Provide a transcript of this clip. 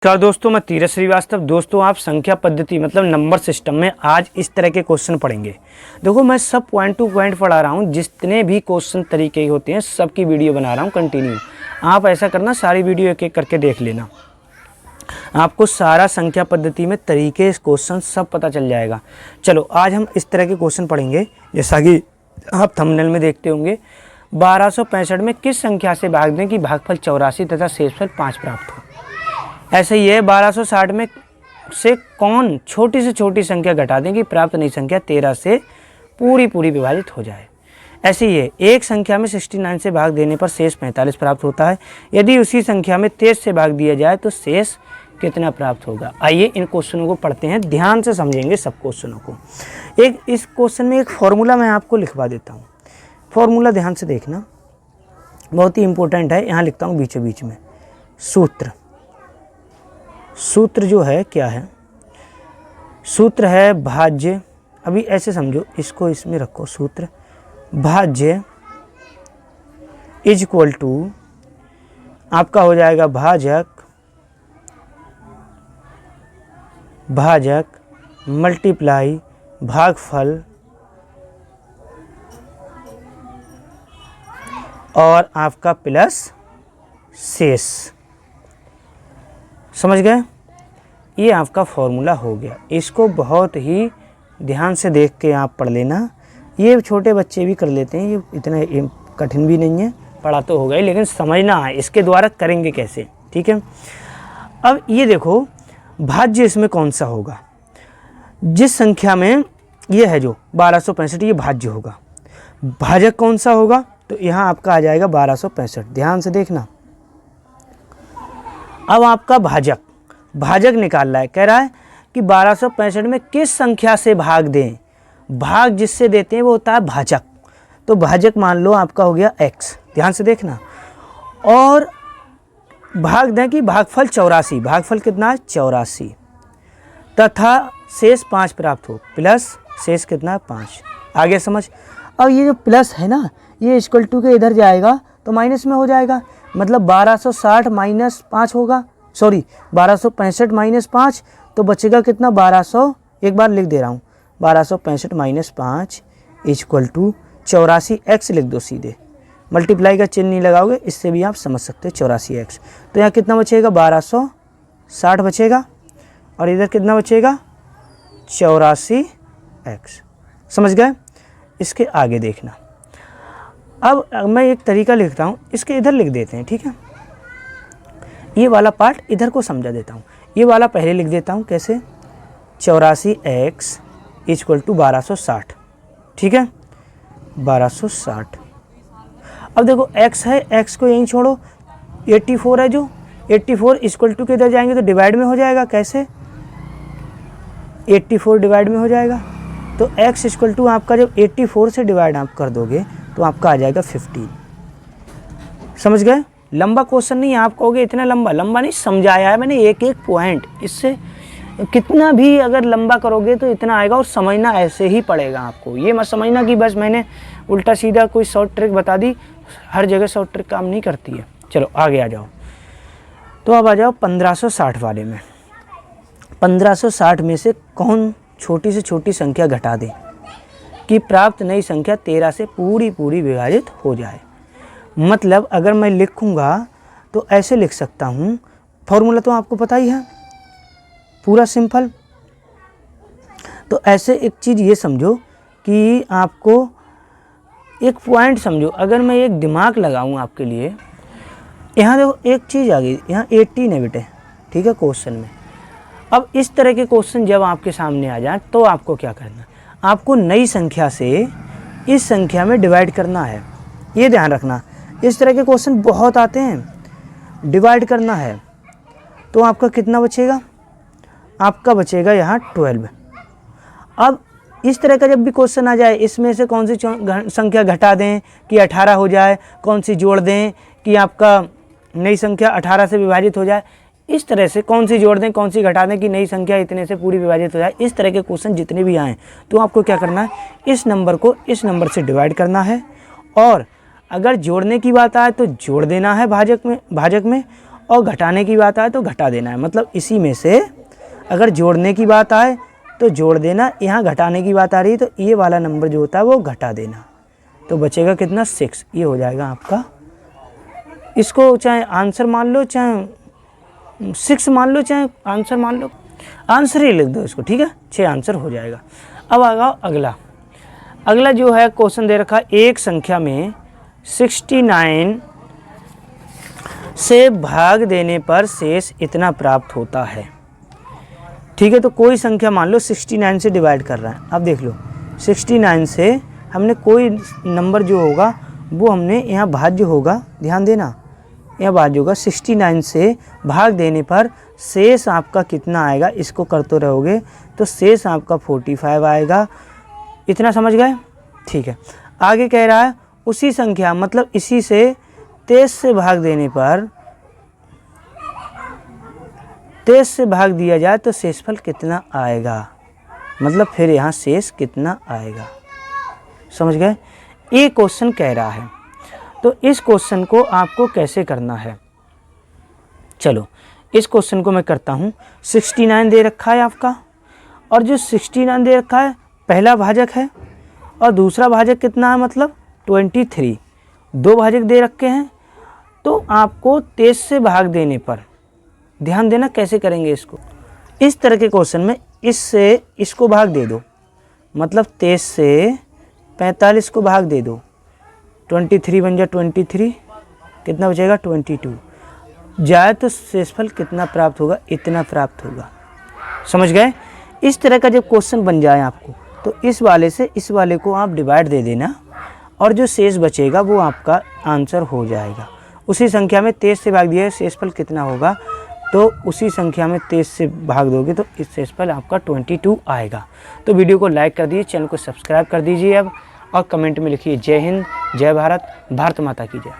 क्या दोस्तों, मैं तीरथ श्रीवास्तव। दोस्तों, आप संख्या पद्धति मतलब नंबर सिस्टम में आज इस तरह के क्वेश्चन पढ़ेंगे। देखो, मैं सब पॉइंट टू पॉइंट पढ़ा रहा हूँ। जितने भी क्वेश्चन तरीके होते हैं सबकी वीडियो बना रहा हूँ कंटिन्यू। आप ऐसा करना, सारी वीडियो एक एक करके देख लेना, आपको सारा संख्या पद्धति में तरीके क्वेश्चन सब पता चल जाएगा। चलो, आज हम इस तरह के क्वेश्चन पढ़ेंगे। जैसा कि आप थंबनेल में देखते होंगे, 1265 में किस संख्या से भाग दें कि भागफल 84 तथा शेषफल 5 प्राप्त हो। ऐसे ही है, 1260 में से कौन छोटी से छोटी संख्या घटा दें कि प्राप्त नई संख्या 13 से पूरी विभाजित हो जाए। ऐसे ही है, एक संख्या में 69 से भाग देने पर शेष 45 प्राप्त होता है। यदि उसी संख्या में 23 से भाग दिया जाए तो शेष कितना प्राप्त होगा। आइए इन क्वेश्चनों को पढ़ते हैं, ध्यान से समझेंगे सब क्वेश्चनों को। इस क्वेश्चन में एक फॉर्मूला मैं आपको लिखवा देता हूँ। फॉर्मूला ध्यान से देखना, बहुत ही इंपॉर्टेंट है। यहाँ लिखता हूँ बीचों बीच में। सूत्र जो है क्या है, सूत्र है भाज्य। अभी ऐसे समझो, इसको इसमें रखो। सूत्र भाज्य इज इक्वल टू आपका हो जाएगा भाजक मल्टीप्लाई भागफल और आपका प्लस शेष। समझ गए? ये आपका फॉर्मूला हो गया। इसको बहुत ही ध्यान से देख के आप पढ़ लेना। ये छोटे बच्चे भी कर लेते हैं, ये इतना कठिन भी नहीं है। पढ़ा तो होगा ही, लेकिन समझना है इसके द्वारा करेंगे कैसे। ठीक है, अब ये देखो, भाज्य इसमें कौन सा होगा। जिस संख्या में ये है जो 1265, ये भाज्य होगा। भाजक कौन सा होगा, तो यहाँ आपका आ जाएगा 1265। ध्यान से देखना। अब आपका भाजक निकाल रहा है, कह रहा है कि 1265 में किस संख्या से भाग दें। भाग जिससे देते हैं वो होता है भाजक। तो भाजक मान लो आपका हो गया x। ध्यान से देखना। और भाग दें कि भागफल 84। भागफल कितना है? 84 तथा शेष 5 प्राप्त हो। प्लस शेष कितना है? 5। आगे समझ। अब ये जो प्लस है ना, ये इक्वल टू के इधर जाएगा तो माइनस में हो जाएगा। मतलब 1260 माइनस 5 होगा, सॉरी 1265 माइनस 5, तो बचेगा कितना? 1200। एक बार लिख दे रहा हूँ, 1265 माइनस 5 इक्वल टू 84x लिख दो सीधे। मल्टीप्लाई का चिन्ह नहीं लगाओगे, इससे भी आप समझ सकते हो 84x। तो यहाँ कितना बचेगा? 1260 बचेगा। और इधर कितना बचेगा? 84x। समझ गए? इसके आगे देखना। अब मैं एक तरीका लिखता हूँ, इसके इधर लिख देते हैं। ठीक है, ये वाला पार्ट इधर को समझा देता हूँ। ये वाला पहले लिख देता हूँ। कैसे? 84x equal to 1260। ठीक है, 1260। अब देखो x है, x को यहीं छोड़ो। 84 है जो 84 इक्वल टू के इधर जाएंगे तो डिवाइड में हो जाएगा। कैसे? 84 डिवाइड में हो जाएगा। तो x इक्वल टू आपका जब 84 से डिवाइड आप कर दोगे तो आपका आ जाएगा 15। समझ गए? लंबा क्वेश्चन नहीं है। आप कहोगे इतना लंबा नहीं समझाया है मैंने, एक एक पॉइंट। इससे कितना भी अगर लंबा करोगे तो इतना आएगा। और समझना ऐसे ही पड़ेगा आपको। ये मत समझना कि बस मैंने उल्टा सीधा कोई शॉर्ट ट्रिक बता दी। हर जगह शॉर्ट ट्रिक काम नहीं करती है। चलो आगे आ जाओ। तो अब आ जाओ 1560 वाले में। 1560 में से कौन छोटी से छोटी संख्या घटा दें कि प्राप्त नई संख्या 13 से पूरी विभाजित हो जाए। मतलब अगर मैं लिखूंगा तो ऐसे लिख सकता हूँ। फॉर्मूला तो आपको पता ही है, पूरा सिंपल। तो ऐसे एक चीज़ ये समझो कि आपको एक पॉइंट समझो। अगर मैं एक दिमाग लगाऊं आपके लिए, यहाँ देखो एक चीज़ आ गई, यहाँ 18 है बेटे। ठीक है, क्वेश्चन में। अब इस तरह के क्वेश्चन जब आपके सामने आ जाए तो आपको क्या करना है? आपको नई संख्या से इस संख्या में डिवाइड करना है। ये ध्यान रखना, इस तरह के क्वेश्चन बहुत आते हैं। डिवाइड करना है तो आपका कितना बचेगा? आपका बचेगा यहाँ 12। अब इस तरह का जब भी क्वेश्चन आ जाए, इसमें से कौन सी संख्या घटा दें कि 18 हो जाए, कौन सी जोड़ दें कि आपका नई संख्या 18 से विभाजित हो जाए, इस तरह से कौन सी जोड़ दें कौन सी घटा दें कि नई संख्या इतने से पूरी विभाजित हो जाए। इस तरह के क्वेश्चन जितने भी आएँ तो आपको क्या करना है? इस नंबर को इस नंबर से डिवाइड करना है। और अगर जोड़ने की बात आए तो जोड़ देना है भाजक में, और घटाने की बात आए तो घटा देना है। मतलब इसी में से अगर जोड़ने की बात आए तो जोड़ देना, यहाँ घटाने की बात आ रही है तो ये वाला नंबर जो होता है वो घटा देना, तो बचेगा कितना 6। ये हो जाएगा आपका, इसको चाहे आंसर मान लो, चाहे 6 मान लो, चाहे आंसर मान लो, आंसर ही लिख दो इसको, ठीक है, 6 आंसर हो जाएगा। अब आ जाओ अगला जो है क्वेश्चन दे रखा, एक संख्या में 69 से भाग देने पर शेष इतना प्राप्त होता है। ठीक है, तो कोई संख्या मान लो 69 से डिवाइड कर रहा है। अब देख लो 69 से हमने कोई नंबर जो होगा वो हमने यहाँ भाज्य होगा, ध्यान देना, यहाँ भाज्य होगा। 69 से भाग देने पर शेष आपका कितना आएगा, इसको करते रहोगे तो शेष आपका 45 आएगा। इतना समझ गए? ठीक है, आगे कह रहा है उसी संख्या, मतलब इसी से 23 से भाग देने पर, 23 से भाग दिया जाए तो शेषफल कितना आएगा, मतलब फिर यहाँ शेष कितना आएगा। समझ गए? ये क्वेश्चन कह रहा है, तो इस क्वेश्चन को आपको कैसे करना है, चलो इस क्वेश्चन को मैं करता हूँ। 69 दे रखा है आपका, और जो 69 दे रखा है पहला भाजक है और दूसरा भाजक कितना है, मतलब 23, दो भाजक दे रखे हैं। तो आपको 23 से भाग देने पर, ध्यान देना कैसे करेंगे इसको, इस तरह के क्वेश्चन में इससे इसको भाग दे दो, मतलब 23 से 45 को भाग दे दो, 23 बन जाए 23, कितना बचेगा 22, जाए तो शेषफल कितना प्राप्त होगा, इतना प्राप्त होगा। समझ गए? इस तरह का जब क्वेश्चन बन जाए आपको, तो इस वाले से इस वाले को आप डिवाइड दे देना और जो शेष बचेगा वो आपका आंसर हो जाएगा। उसी संख्या में 23 से भाग दिया है, शेषफल कितना होगा, तो उसी संख्या में 23 से भाग दोगे तो इस शेषफल आपका 22 आएगा। तो वीडियो को लाइक कर दीजिए, चैनल को सब्सक्राइब कर दीजिए अब, और कमेंट में लिखिए जय हिंद, जय भारत, भारत माता की जय।